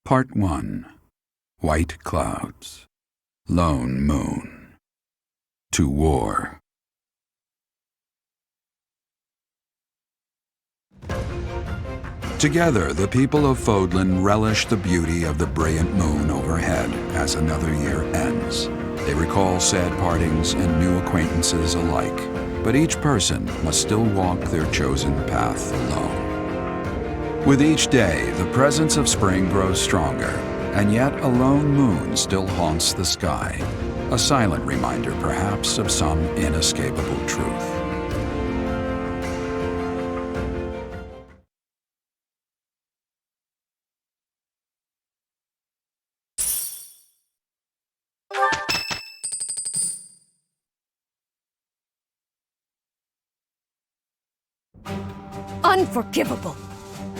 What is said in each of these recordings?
Part 1. White Clouds. Lone Moon. To War. Together, the people of Fodlan relish the beauty of the brilliant moon overhead as another year ends. They recall sad partings and new acquaintances alike, but each person must still walk their chosen path alone. With each day, the presence of spring grows stronger, and yet a lone moon still haunts the sky, a silent reminder perhaps of some inescapable truth. Unforgivable!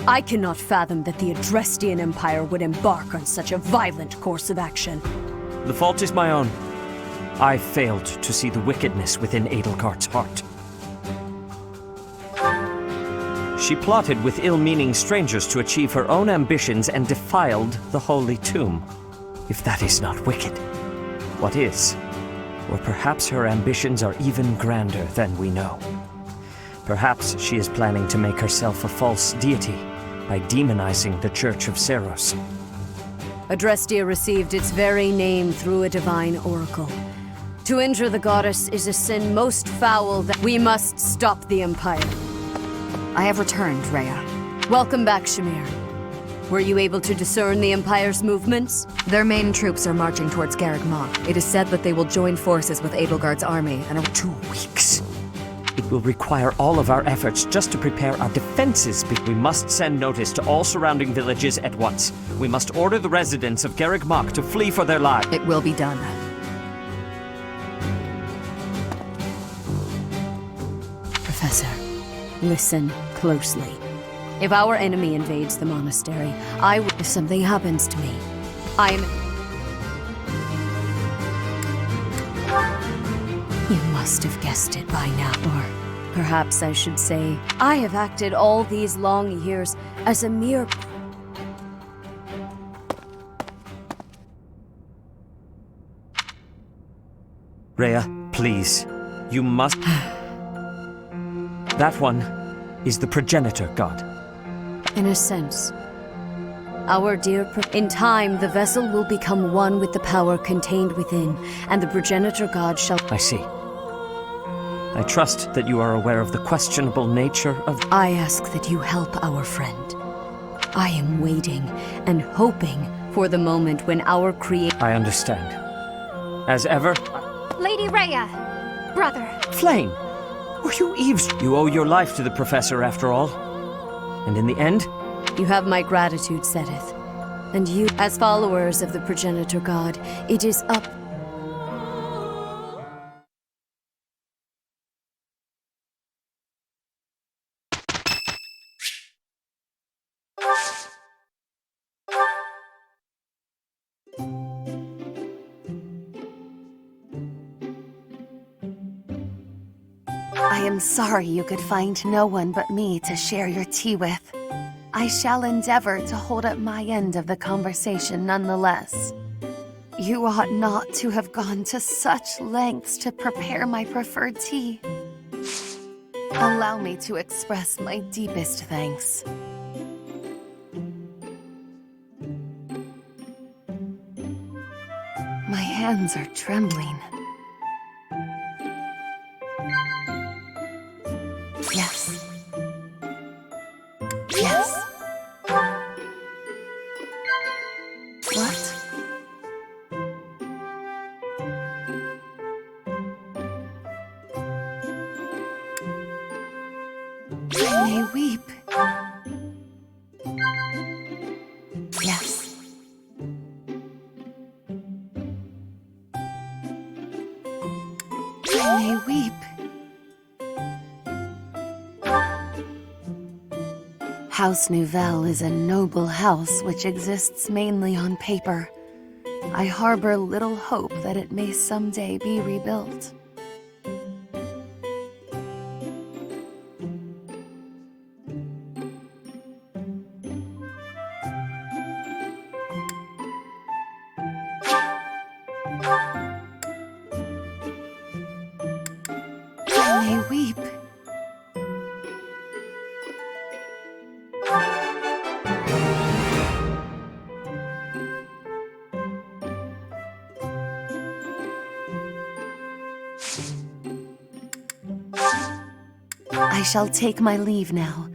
I cannot fathom that the Adrestian Empire would embark on such a violent course of action. The fault is my own. I failed to see the wickedness within Edelgard's heart. She plotted with ill-meaning strangers to achieve her own ambitions and defiled the Holy Tomb. If that is not wicked, what is? Or perhaps her ambitions are even grander than we know. Perhaps she is planning to make herself a false deity by demonizing the Church of Seros. Adrestia received its very name through a divine oracle. To injure the goddess is a sin most foul that we must stop the Empire. I have returned, Rhea. Welcome back, Shamir. Were you able to discern the Empire's movements? Their main troops are marching towards Garreg Mach. It is said that they will join forces with Edelgard's army and 2 weeks. It will require all of our efforts just to prepare our defenses. We must send notice to all surrounding villages at once. We must order the residents of Garreg Mach to flee for their lives. It will be done. Professor, listen closely. If our enemy invades the monastery, if something happens to me, You must have guessed it by now, or perhaps I should say, I have acted all these long years as a mere... Rhea, please. You must... That one is the progenitor god. In a sense. Our dear In time, the vessel will become one with the power contained within, and the progenitor god shall... I see. I trust that you are aware of the questionable nature of... I ask that you help our friend. I am waiting and hoping for the moment when our I understand. As ever... Lady Rhea! Brother! Flame! Were you You owe your life to the Professor, after all. And in the end... You have my gratitude, Sedith. And you, as followers of the progenitor god, it is up... I am sorry you could find no one but me to share your tea with. I shall endeavor to hold up my end of the conversation nonetheless. You ought not to have gone to such lengths to prepare my preferred tea. Allow me to express my deepest thanks. My hands are trembling. Yes. Yes. What? I may weep. Yes. I may weep. House Nouvelle is a noble house which exists mainly on paper. I harbor little hope that it may someday be rebuilt. shall take my leave now.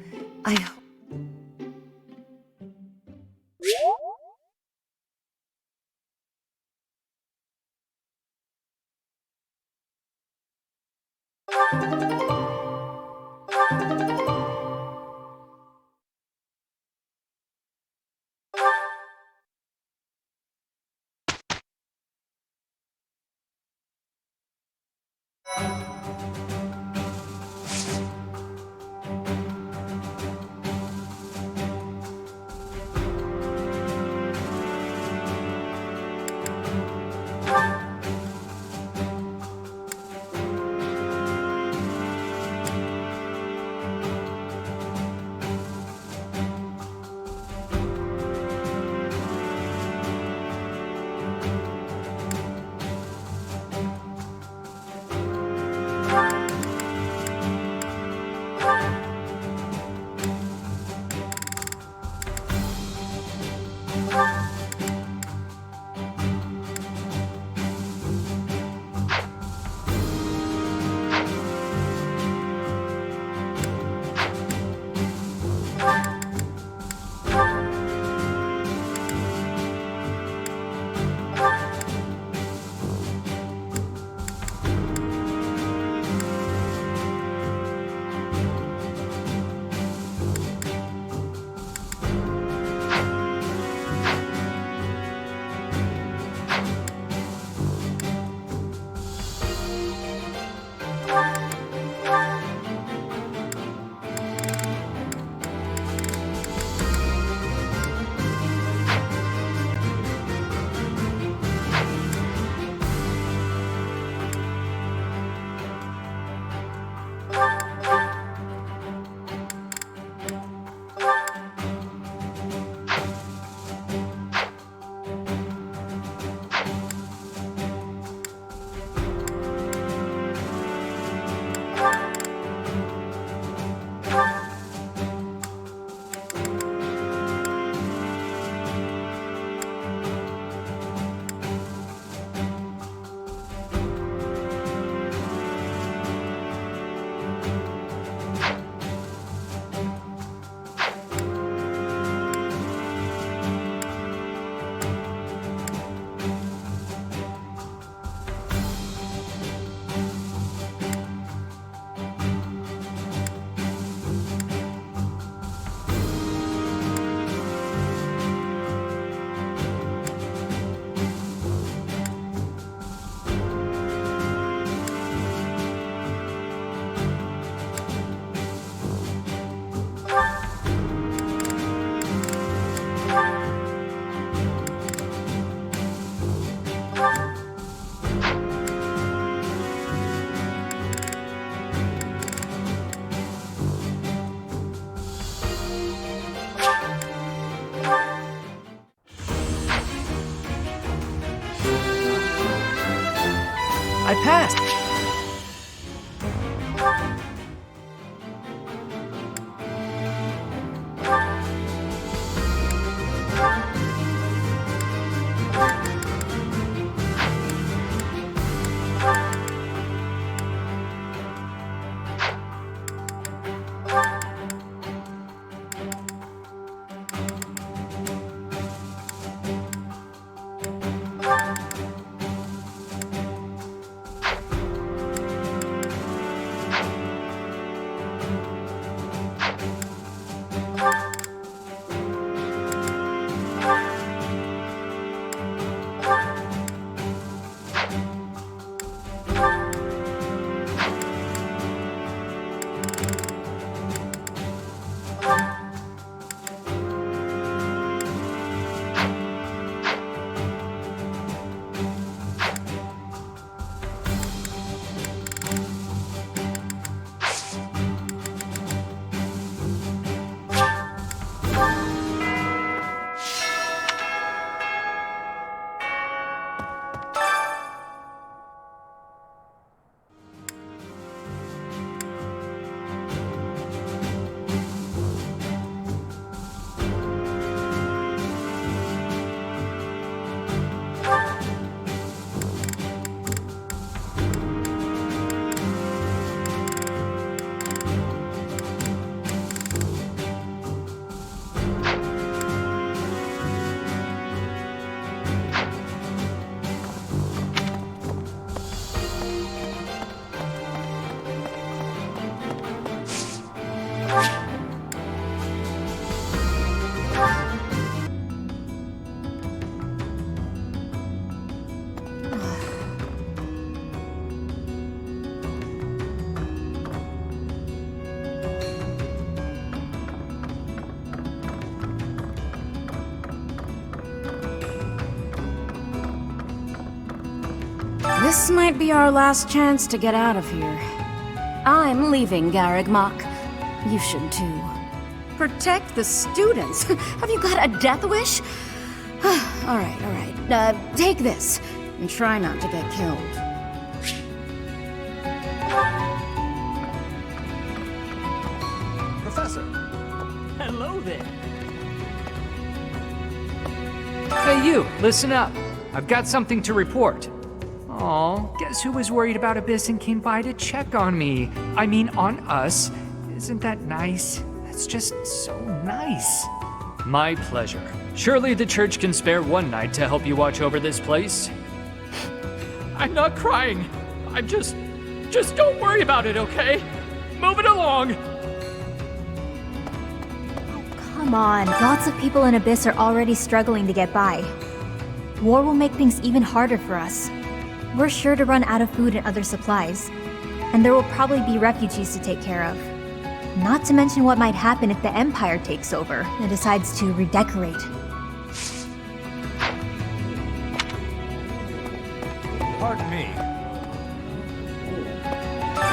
I hope. I passed! This might be our last chance to get out of here. I'm leaving, Garreg Mach. You should too. Protect the students? Have you got a death wish? Alright. Take this, and try not to get killed. Professor! Hello there. Hey you, listen up. I've got something to report. Aw, guess who was worried about Abyss and came by to check on me? I mean, on us. Isn't that nice? That's just so nice. My pleasure. Surely the church can spare one night to help you watch over this place. I'm not crying. I'm just don't worry about it, okay? Move it along. Come on, lots of people in Abyss are already struggling to get by. War will make things even harder for us. We're sure to run out of food and other supplies, and there will probably be refugees to take care of. Not to mention what might happen if the Empire takes over and decides to redecorate. Pardon me.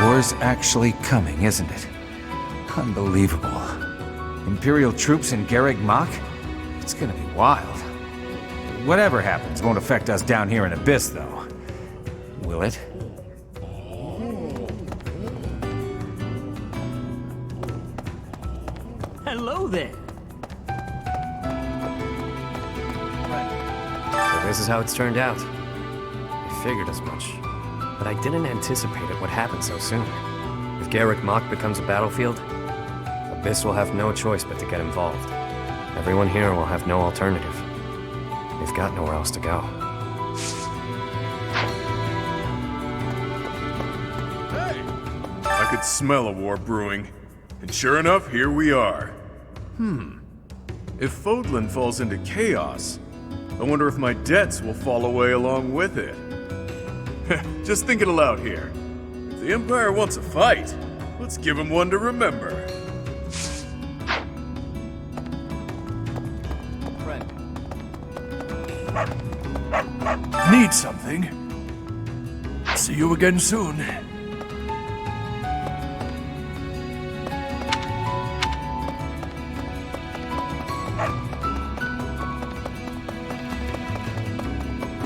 War's actually coming, isn't it? Unbelievable. Imperial troops in Garreg Mach? It's gonna be wild. Whatever happens won't affect us down here in Abyss, though. Will it? Hello there. So this is how it's turned out. I figured as much. But I didn't anticipate it would happen so soon. If Garreg Mach becomes a battlefield, Abyss will have no choice but to get involved. Everyone here will have no alternative. They've got nowhere else to go. Hey! I could smell a war brewing. And sure enough, here we are. If Fodlan falls into chaos, I wonder if my debts will fall away along with it. Just thinking aloud here. If the Empire wants a fight, let's give him one to remember. Need something? See you again soon.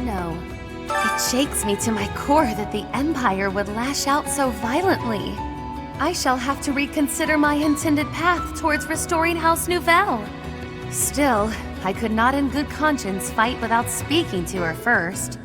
No. It shakes me to my core that the Empire would lash out so violently. I shall have to reconsider my intended path towards restoring House Nouvelle. Still, I could not in good conscience fight without speaking to her first.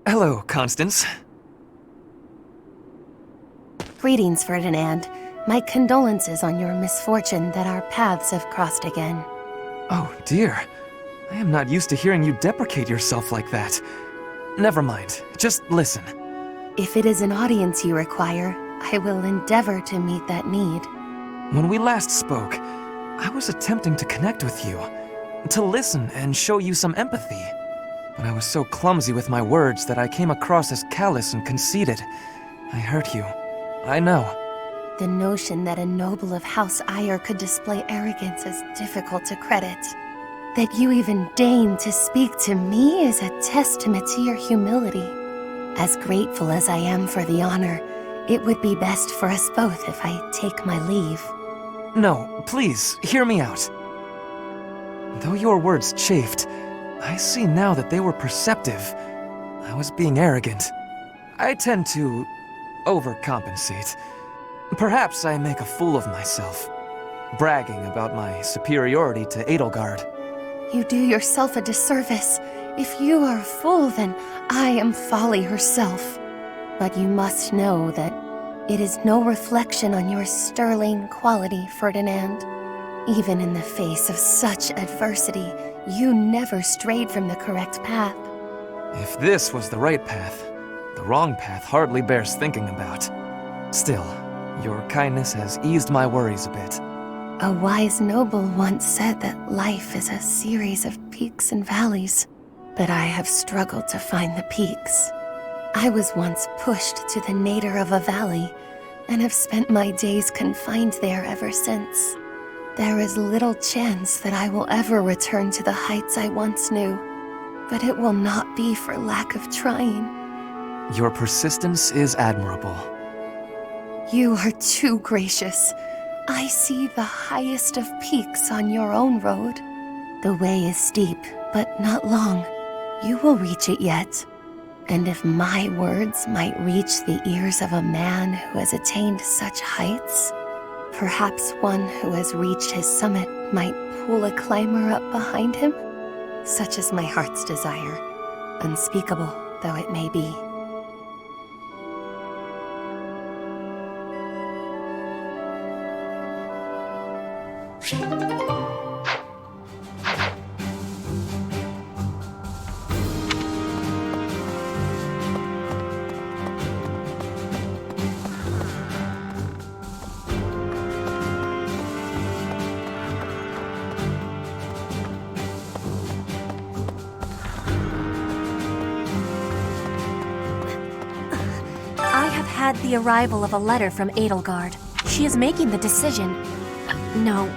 Hello, Constance. Greetings, Ferdinand. My condolences on your misfortune that our paths have crossed again. Oh, dear. I am not used to hearing you deprecate yourself like that. Never mind. Just listen. If it is an audience you require, I will endeavor to meet that need. When we last spoke, I was attempting to connect with you, to listen and show you some empathy. But I was so clumsy with my words that I came across as callous and conceited. I hurt you. I know. The notion that a noble of House Ayer could display arrogance is difficult to credit. That you even deign to speak to me is a testament to your humility. As grateful as I am for the honor, it would be best for us both if I take my leave. No, please, hear me out. Though your words chafed, I see now that they were perceptive. I was being arrogant. I tend to overcompensate. Perhaps I make a fool of myself, bragging about my superiority to Edelgard. You do yourself a disservice. If you are a fool, then I am folly herself. But you must know that it is no reflection on your sterling quality, Ferdinand. Even in the face of such adversity, you never strayed from the correct path. If this was the right path, the wrong path hardly bears thinking about. Still, your kindness has eased my worries a bit. A wise noble once said that life is a series of peaks and valleys, but I have struggled to find the peaks. I was once pushed to the nadir of a valley, and have spent my days confined there ever since. There is little chance that I will ever return to the heights I once knew, but it will not be for lack of trying. Your persistence is admirable. You are too gracious. I see the highest of peaks on your own road. The way is steep, but not long. You will reach it yet. And if my words might reach the ears of a man who has attained such heights, perhaps one who has reached his summit might pull a climber up behind him? Such is my heart's desire, unspeakable though it may be. Had the arrival of a letter from Edelgard. She is making the decision. No,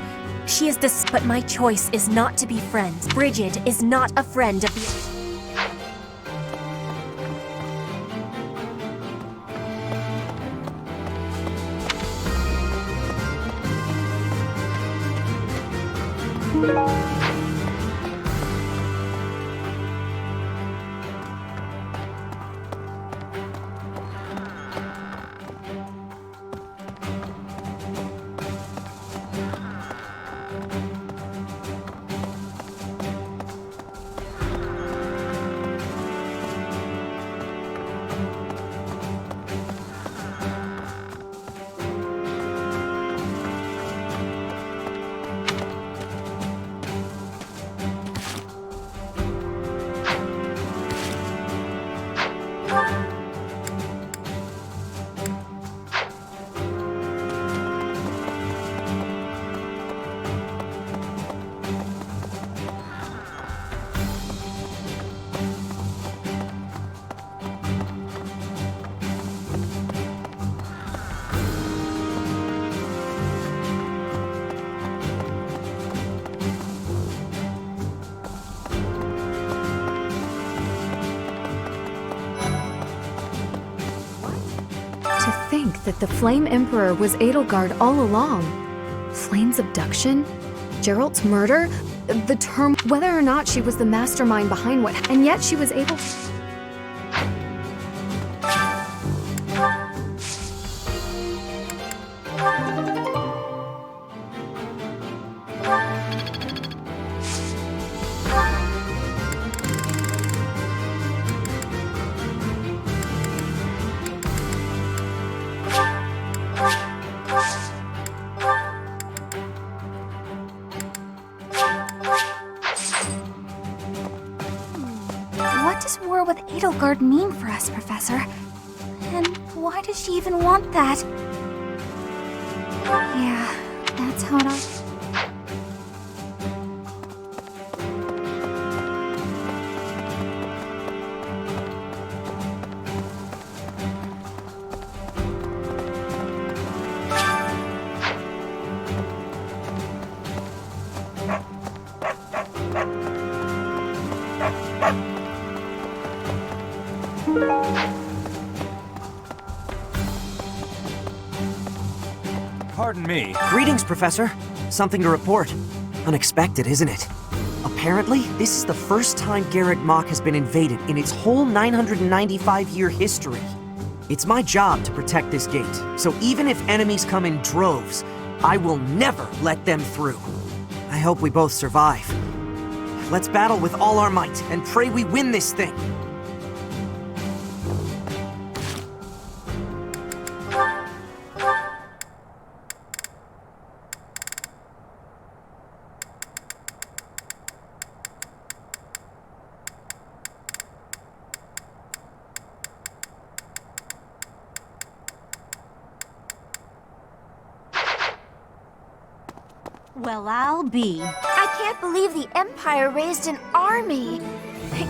she is this, but my choice is not to be friends. Brigid is not a friend of the... That the Flame Emperor was Edelgard all along. Flame's abduction? Geralt's murder? The term, whether or not she was the mastermind behind what, and yet she was able to... What does war with Edelgard mean for us, Professor? And why does she even want that? Yeah, that's how it all... Pardon me. Greetings, Professor. Something to report. Unexpected, isn't it? Apparently, this is the first time Garreg Mach has been invaded in its whole 995-year history. It's my job to protect this gate, so even if enemies come in droves, I will never let them through. I hope we both survive. Let's battle with all our might and pray we win this thing. Well, I'll be. I can't believe the Empire raised an army.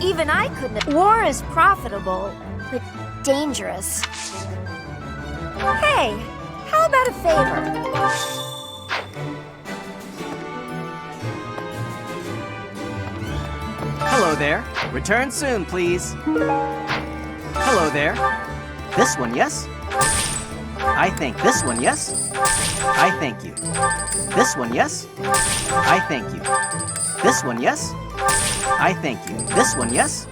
Even I couldn't. War is profitable, but dangerous. Hey, how about a favor? Hello there. Return soon, please. Hello there. This one, yes? I think this one, yes? I thank you. This one, yes? I thank you. This one, yes? I thank you. This one, yes?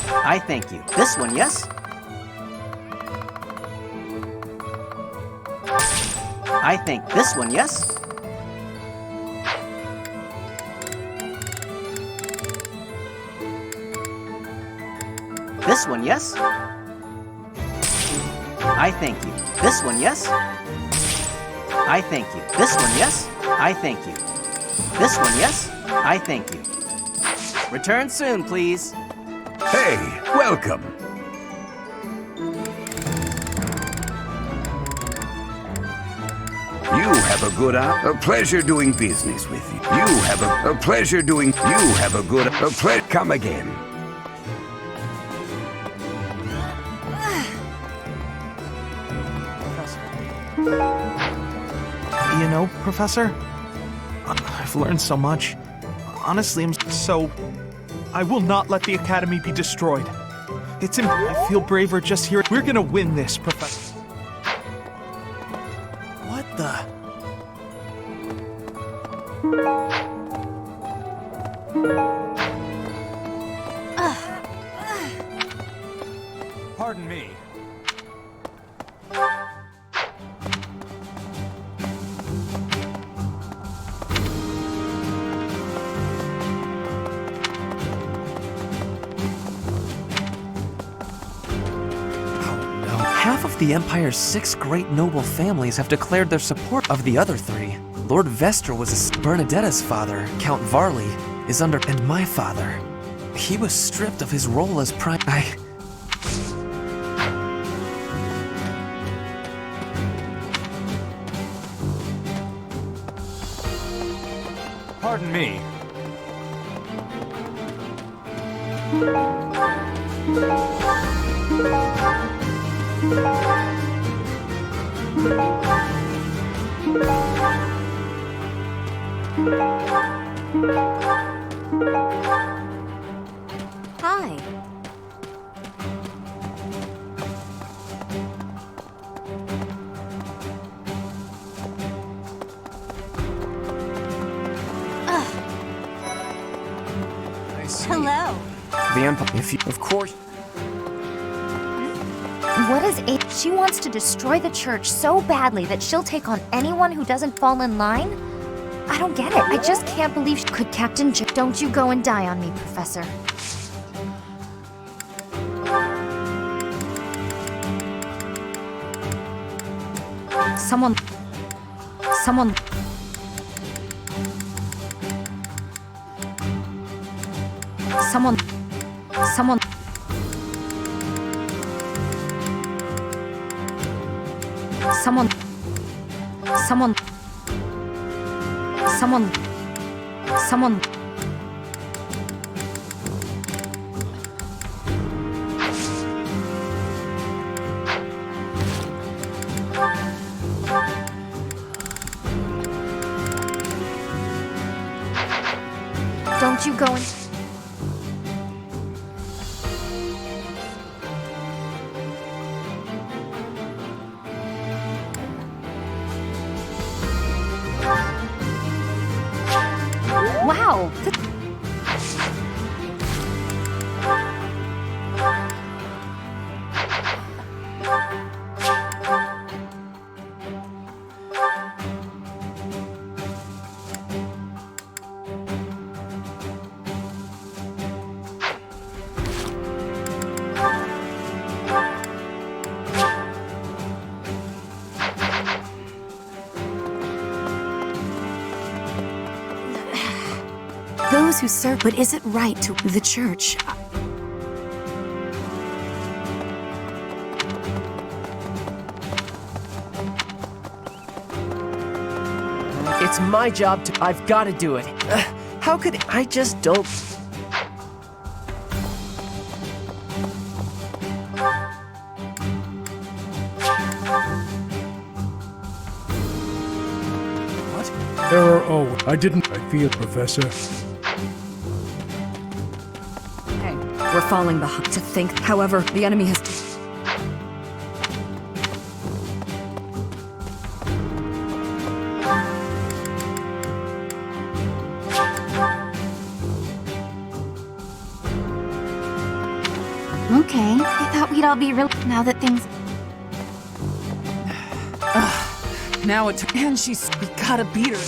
I thank you. This one, yes? I think this one, yes? This one, yes? I thank you. This one, yes? I thank you. This one, yes? I thank you. This one, yes? I thank you. Return soon, please. Hey, welcome. You have a good a pleasure doing business with you. You have a pleasure doing. You have a good come again. You know, Professor, I've learned so much. Honestly, I will not let the Academy be destroyed. I feel braver just here. We're gonna win this, Professor. What the? Pardon me. Half of the Empire's 6 great noble families have declared their support of the other 3. Lord Vestra was Bernadetta's father, Count Varley, is under, and my father. He was stripped of his role as prime. Pardon me. Hi. Hello. The Empire, if you, of course. What is it? She wants to destroy the church so badly that she'll take on anyone who doesn't fall in line? I don't get it. I just can't believe she could Captain J. Don't you go and die on me, Professor. Someone... Someone... Someone... Someone... Someone... Someone... Someone... Someone... Don't you go and... Wow. Those who serve, but is it right to the church? It's my job to. I've got to do it. How could I just don't. I didn't. I feel, Professor. Hey, we're falling behind. To think, however, the enemy has. Okay, I thought we'd all be real now that things. Now it's. And she's. We gotta beat her.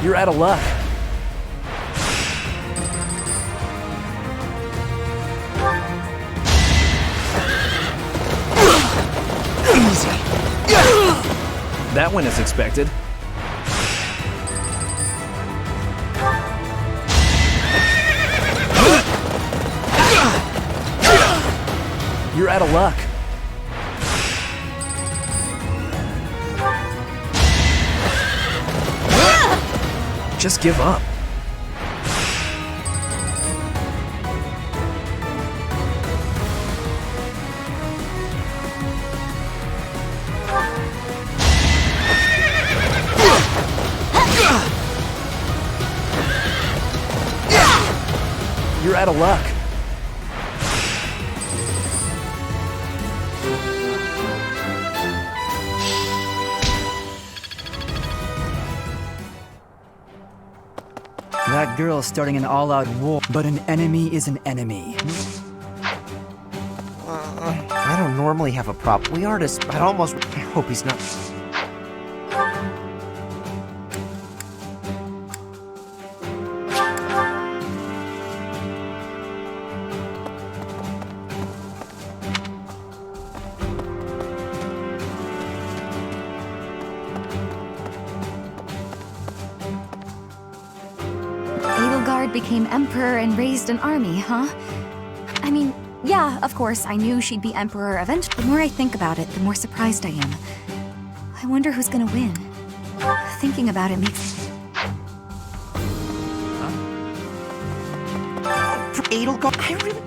You're out of luck. Easy. That went as expected. You're out of luck. Just give up. You're out of luck. That girl's starting an all-out war, but an enemy is an enemy. I don't normally have a problem. We artists, I almost. I hope he's not. Became emperor and raised an army, huh? I mean, yeah, of course, I knew she'd be emperor eventually. The more I think about it, the more surprised I am. I wonder who's gonna win. Thinking about it makes... Edelgard, I really...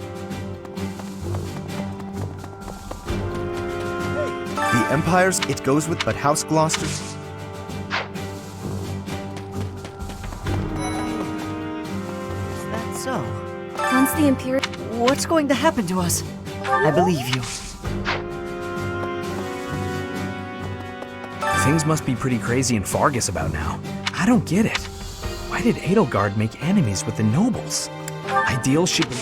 The Empire's, it goes with, but House Gloucester... So, once the Imperial... What's going to happen to us? I believe you. Things must be pretty crazy in Fargus about now. I don't get it. Why did Edelgard make enemies with the nobles? Ideal should be...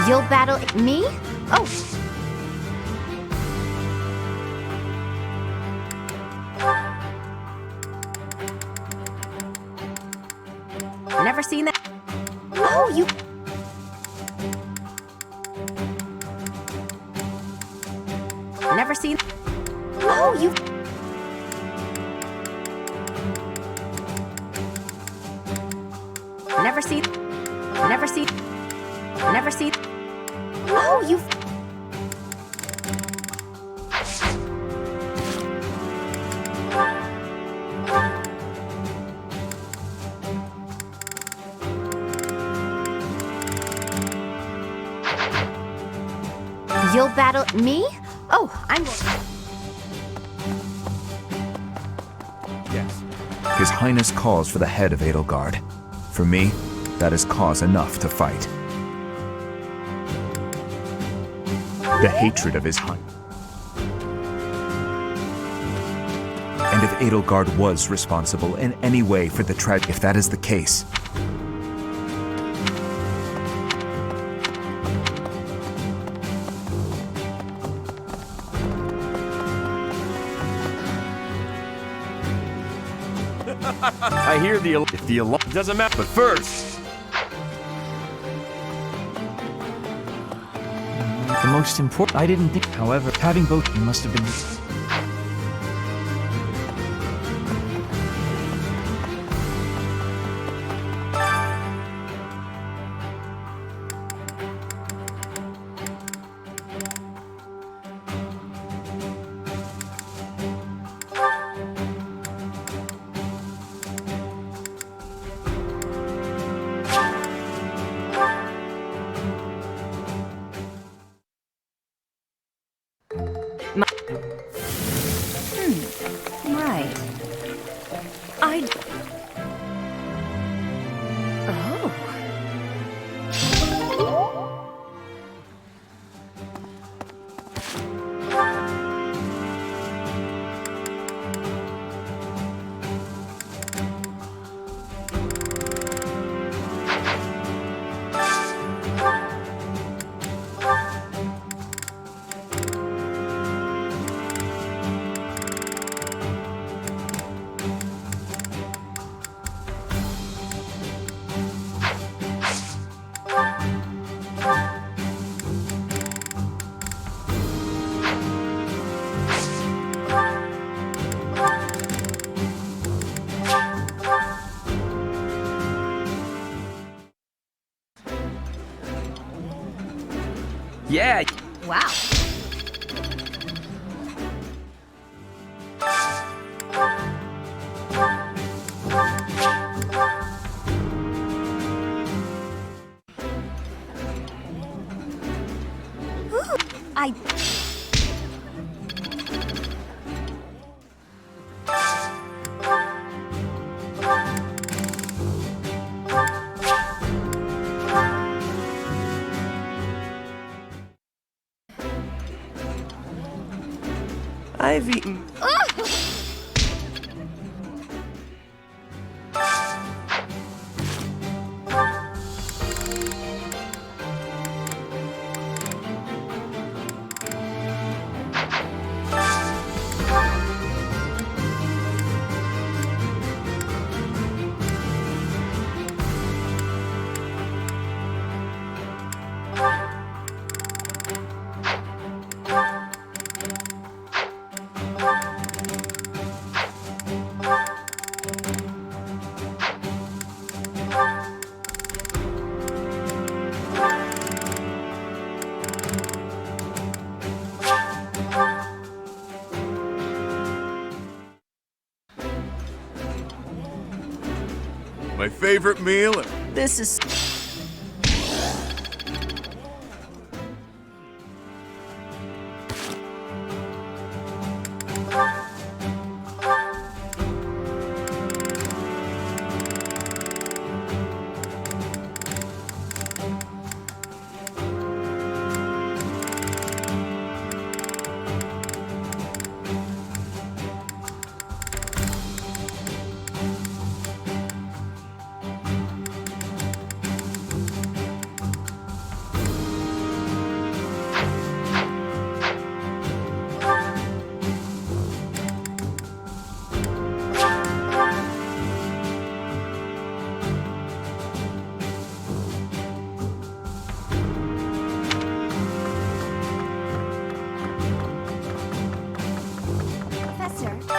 You'll battle me? Oh. Never seen that. Oh, you. Never seen. Oh, you. Never seen. Never seen. Never seen. Oh, you. You'll battle me? Oh, I'm... Yes. His Highness calls for the head of Edelgard. For me, that is cause enough to fight. The hatred of his Highness. And if Edelgard was responsible in any way for the tragedy, if that is the case, I hear the alarm doesn't matter, but first... The most important. I didn't think. However, having both must have been. Right. Oh. Yeah. Wow. Ooh, I've eaten. My favorite meal. This is...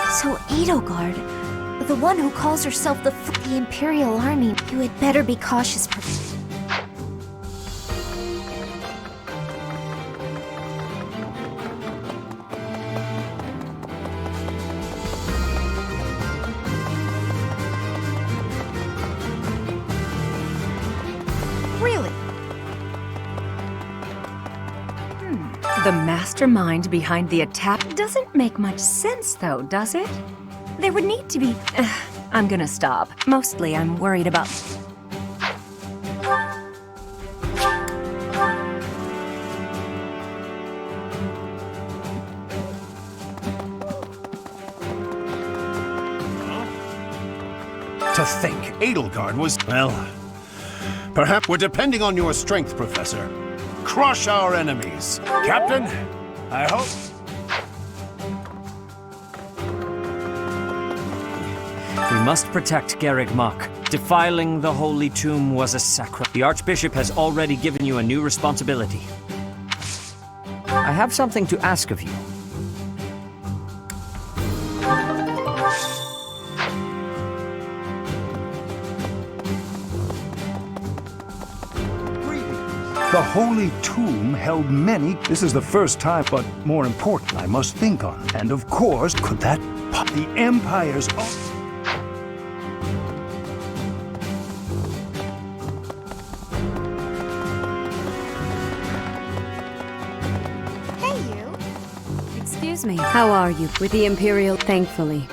So Edelgard, the one who calls herself the Imperial Army, you had better be cautious. Really? The mastermind behind the attack doesn't make much sense, though, does it? There would need to be... I'm gonna stop. Mostly, I'm worried about... To think Edelgard was... Well, perhaps we're depending on your strength, Professor. Crush our enemies. Captain, I hope... We must protect Garreg Mach. Defiling the Holy Tomb was a sacrilege. The Archbishop has already given you a new responsibility. I have something to ask of you. The Holy Tomb held many. This is the first time, but more important, I must think on. And of course, could that... The Empire's... Excuse me. How are you? With the Imperial... Thankfully,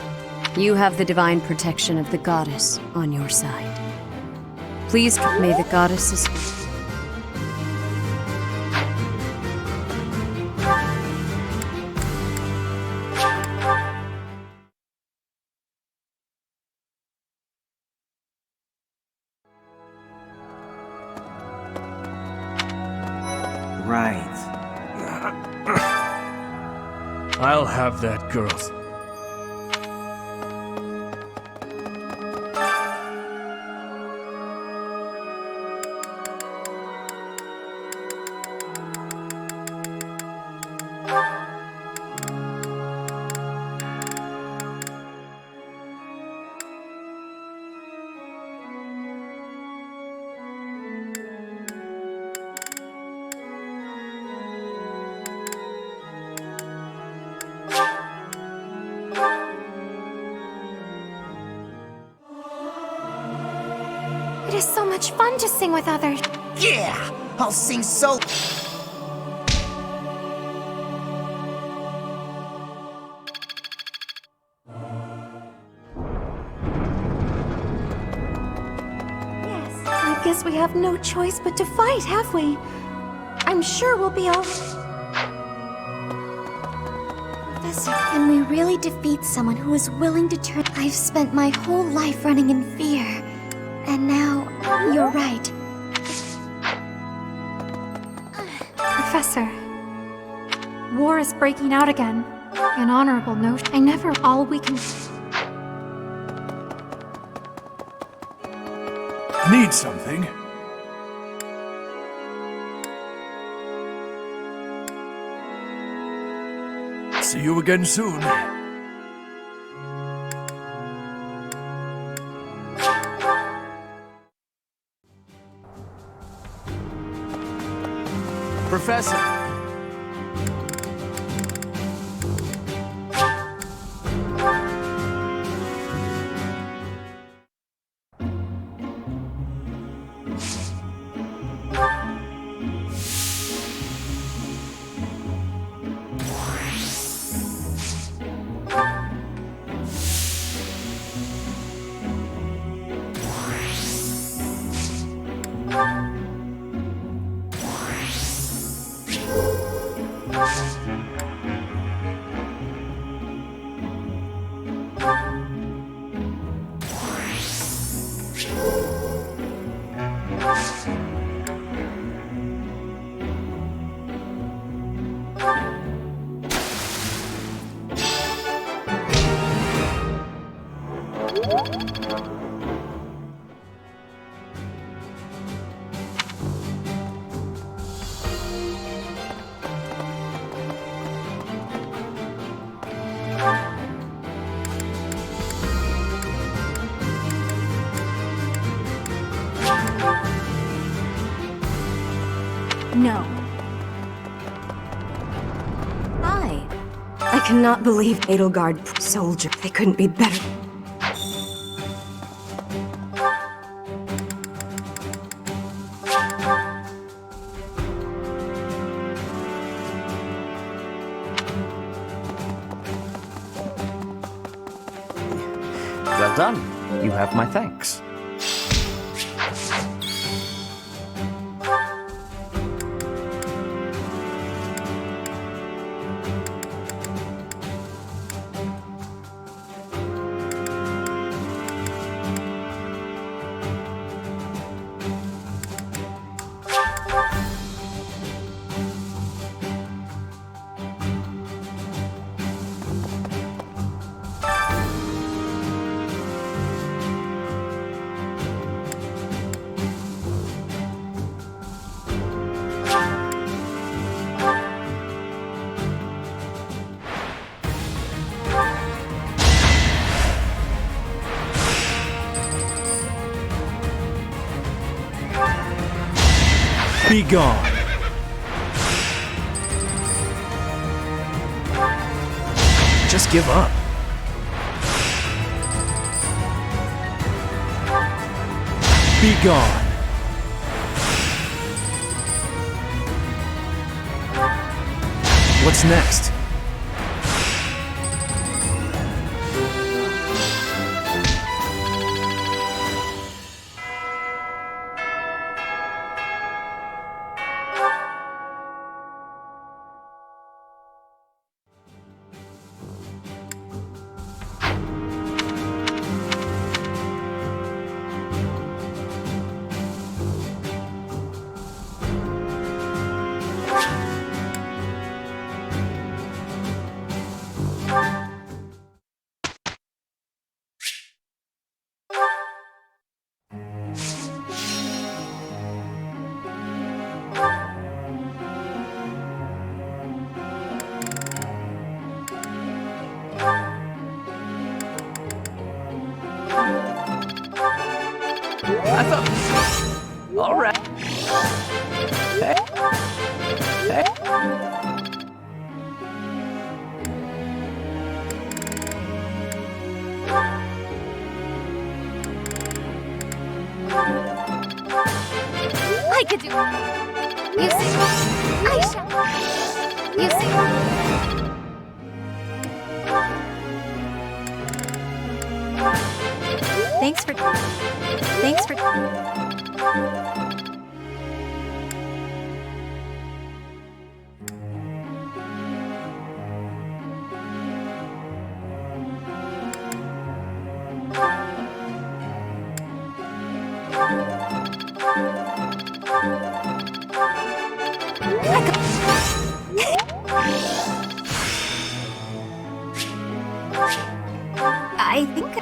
you have the divine protection of the goddess on your side. Please, may the goddesses... I'll have that girl. It is so much fun to sing with others. Yeah! I'll sing so... I guess we have no choice but to fight, have we? I'm sure we'll be all... Professor, can we really defeat someone who is willing to turn... I've spent my whole life running in fear. And now, you're right. Professor, war is breaking out again. An honorable notion. I never... All we can... Need something? See you again soon. Professor! No. Hi. I cannot believe Edelgard soldier. They couldn't be better. Well done. You have my thanks. Be gone. Just give up. Be gone. What's next? I thought... All right. Hey. I could do it. You see, I shall. You see. Thanks for... I think...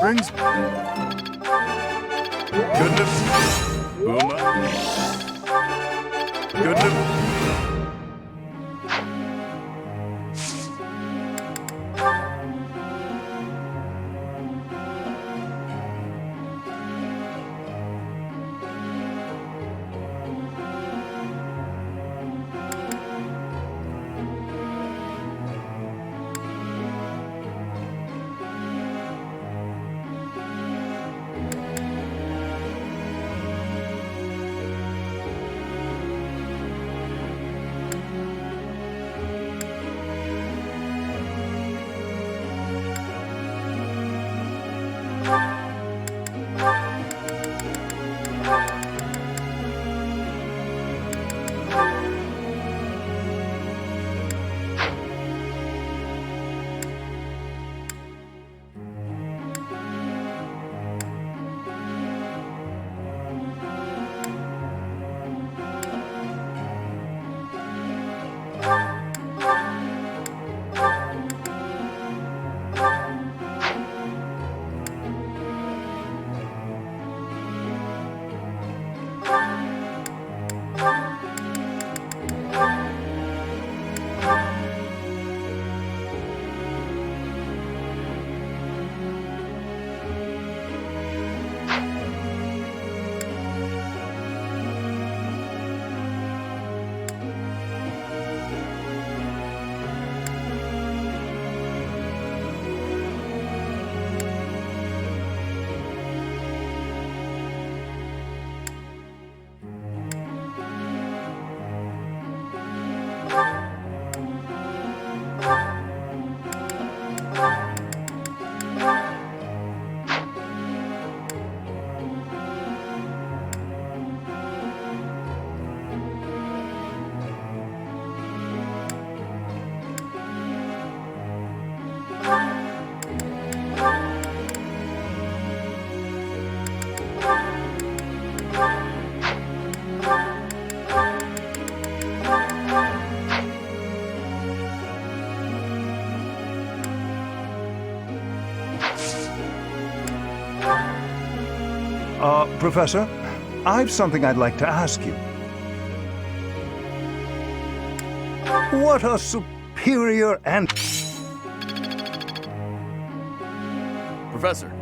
Brings goodness. Uma. Goodness. Professor, I've something I'd like to ask you. What a superior and... Professor.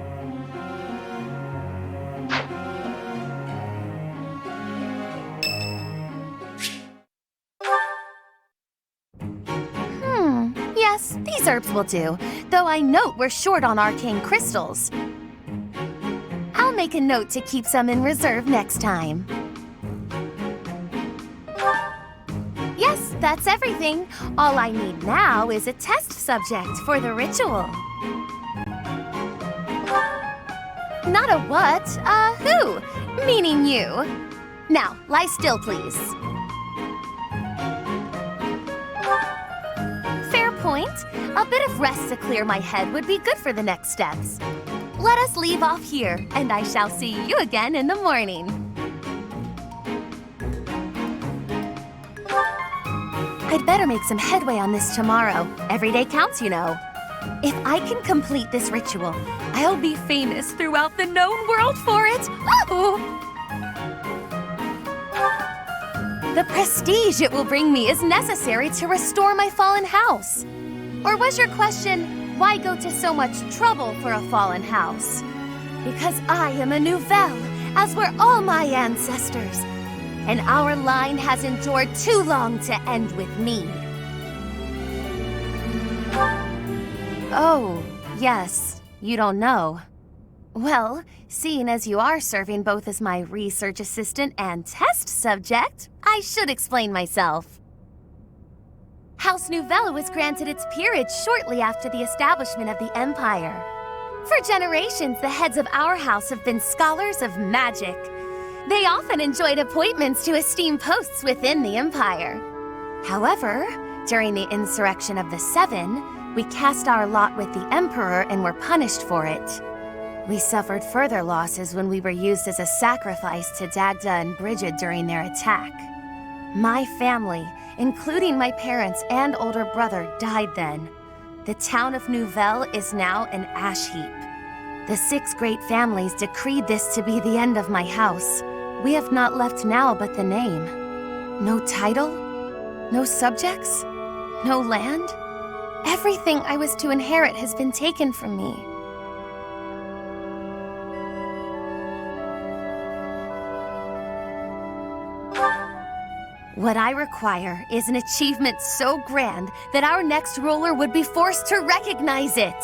Yes, these herbs will do, though I note we're short on arcane crystals. I'll make a note to keep some in reserve next time. Yes, that's everything. All I need now is a test subject for the ritual. Not a what, who? Meaning you. Now, lie still, please. Fair point. A bit of rest to clear my head would be good for the next steps. Let us leave off here, and I shall see you again in the morning. I'd better make some headway on this tomorrow. Every day counts, you know. If I can complete this ritual, I'll be famous throughout the known world for it. Oh! The prestige it will bring me is necessary to restore my fallen house. Or was your question, why go to so much trouble for a fallen house? Because I am a Nouvelle, as were all my ancestors. And our line has endured too long to end with me. Oh, yes, you don't know. Well, seeing as you are serving both as my research assistant and test subject, I should explain myself. House Nouvelle was granted its peerage shortly after the establishment of the Empire. For generations, the heads of our house have been scholars of magic. They often enjoyed appointments to esteemed posts within the Empire. However, during the Insurrection of the Seven, we cast our lot with the Emperor and were punished for it. We suffered further losses when we were used as a sacrifice to Dagda and Brigid during their attack. My family, including my parents and older brother, died then. The town of Nouvelle is now an ash heap. The 6 great families decreed this to be the end of my house. We have not left now but the name. No title, no subjects, no land. Everything I was to inherit has been taken from me. What I require is an achievement so grand that our next ruler would be forced to recognize it.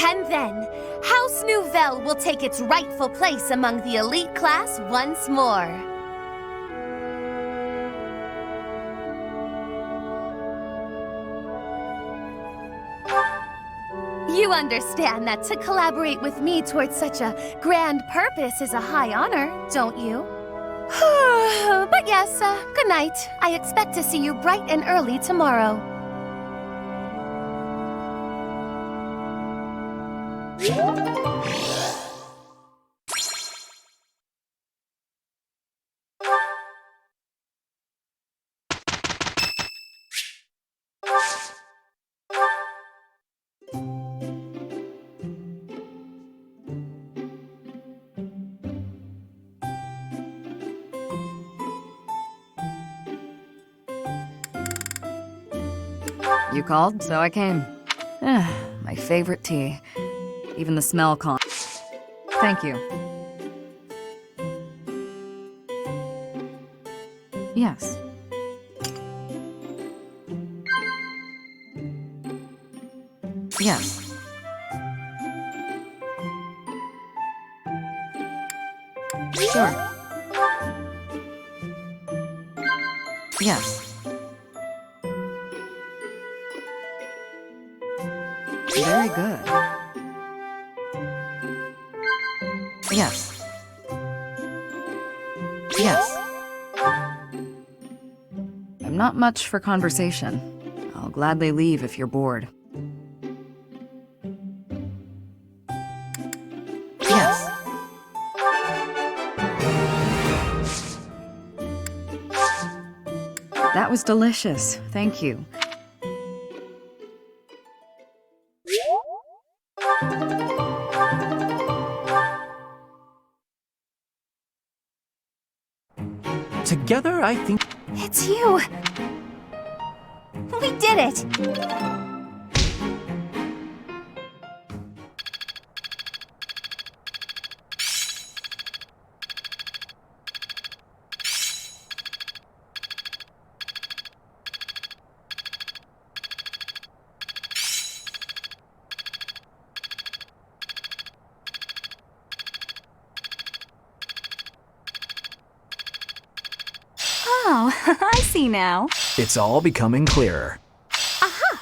And then, House Nouvelle will take its rightful place among the elite class once more. You understand that to collaborate with me towards such a grand purpose is a high honor, don't you? But yes, good night. I expect to see you bright and early tomorrow. You called, so I came. My favorite tea. Even the smell Thank you. Yes. Yes. Sure. Yes. Very good. Yes. Yes. I'm not much for conversation. I'll gladly leave if you're bored. Yes. That was delicious. Thank you. Together, I think... It's you! We did it! Oh, I see now. It's all becoming clearer. Aha!